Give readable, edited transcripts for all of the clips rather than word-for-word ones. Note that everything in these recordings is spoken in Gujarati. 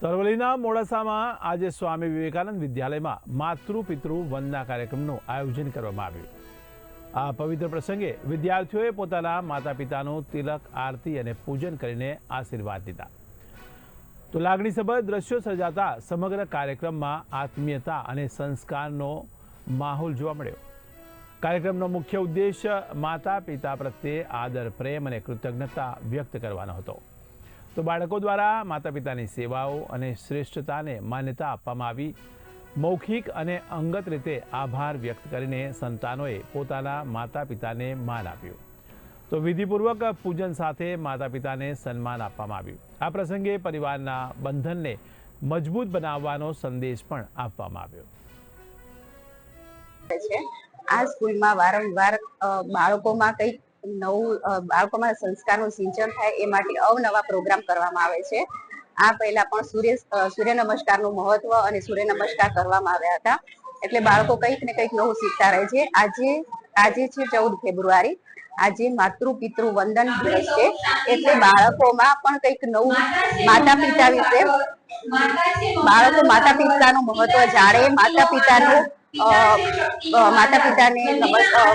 અરવલ્લીના મોડાસામાં આજે સ્વામી વિવેકાનંદ વિદ્યાલયમાં માતૃ પિતૃ વંદના કાર્યક્રમનું આયોજન કરવામાં આવ્યું. આ પવિત્ર પ્રસંગે વિદ્યાર્થીઓએ પોતાના માતા પિતાનું તિલક, આરતી અને પૂજન કરીને આશીર્વાદ લીધા. તો લાગણીસભર દ્રશ્યો સર્જાતા સમગ્ર કાર્યક્રમમાં આત્મીયતા અને સંસ્કારનો માહોલ જોવા મળ્યો. કાર્યક્રમનો મુખ્ય ઉદ્દેશ્ય માતા પિતા પ્રત્યે આદર, પ્રેમ અને કૃતજ્ઞતા વ્યક્ત કરવાનો હતો. તો બાળકો દ્વારા માતા પિતાની સેવાઓ અને શ્રેષ્ઠતાને માન્યતા આપવામાં આવી. મૌખિક અને અંગત રીતે આભાર વ્યક્ત કરીને સંતાનોએ પોતાના માતા પિતાને માન આપ્યું. તો વિધિપૂર્વક પૂજન સાથે માતા પિતાને સન્માન આપવામાં આવ્યું. આ પ્રસંગે પરિવારના બંધનને મજબૂત બનાવવાનો સંદેશ પણ આપવામાં આવ્યો. આ સ્કૂલમાં વારંવાર બાળકોમાં કંઈક નવું, બાળકોમાં સંસ્કારનું સિંચન થાય એ માટે અવનવા પ્રોગ્રામ કરવામાં આવે છે. આ પહેલા પણ સૂર્ય નમસ્કારનું મહત્વ અને સૂર્ય નમસ્કાર કરવામાં આવ્યા હતા, એટલે બાળકો કંઈક ને કંઈક નવું શીખતા રહે છે. આજે છે 14 ફેબ્રુઆરી, આજે માતૃ પિતૃ વંદન દિવસ છે, એટલે બાળકોમાં પણ કંઈક નવું માતા પિતા વિશે, બાળકો માતા પિતાનું મહત્વ જાણે, માતા પિતાને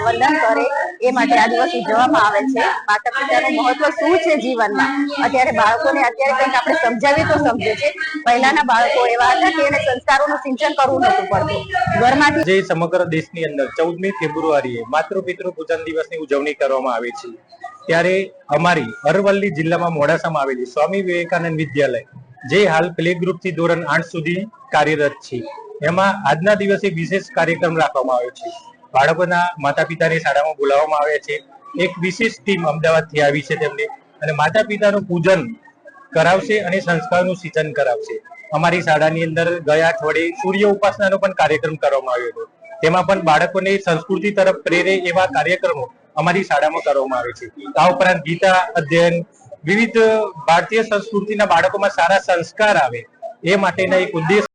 વંદન કરે એ માટે આ દિવસ ઉજવવામાં આવે છે. માતા પિતાનું મહત્વ શું છે જીવનમાં, અત્યારે બાળકોને કંઈક આપણે સમજાવીએ તો સમજે છે. પહેલાના બાળકો એવા હતા કે એને સંસ્કારોનું સિંચન કરવું નહોતું પડતું. ઘરમાંથી જે સમગ્ર દેશની અંદર 14મી ફેબ્રુઆરીએ માતૃ પિતૃ પૂજન દિવસની ઉજવણી કરવામાં આવે છે, ત્યારે અમારી અરવલ્લી જિલ્લામાં મોડાસામાં આવેલી સ્વામી વિવેકાનંદ વિદ્યાલય, જે હાલ પ્લે ગ્રુપથી ધોરણ 8 સુધી કાર્યરત છે, એમાં આજના દિવસે વિશેષ કાર્યક્રમ રાખવામાં આવ્યો છે. બાળકોના માતા પિતાની શાળામાં બોલાવવામાં આવે છે. એક વિશેષ ટીમ અમદાવાદથી આવી છે તેમને, અને માતા પિતાનું પૂજન કરાવશે અને સંસ્કારનું સિંચન કરાવશે. અમારી શાળાની અંદર ગયા અઠવાડિયે સૂર્ય ઉપાસનાનો પણ કાર્યક્રમ કરવામાં આવ્યો હતો. તેમાં પણ બાળકોને સંસ્કૃતિ તરફ પ્રેરે એવા કાર્યક્રમો અમારી શાળામાં કરવામાં આવે છે. આ ઉપરાંત ગીતા અધ્યયન, વિવિધ ભારતીય સંસ્કૃતિના બાળકોમાં સારા સંસ્કાર આવે એ માટેના એક ઉદ્દેશ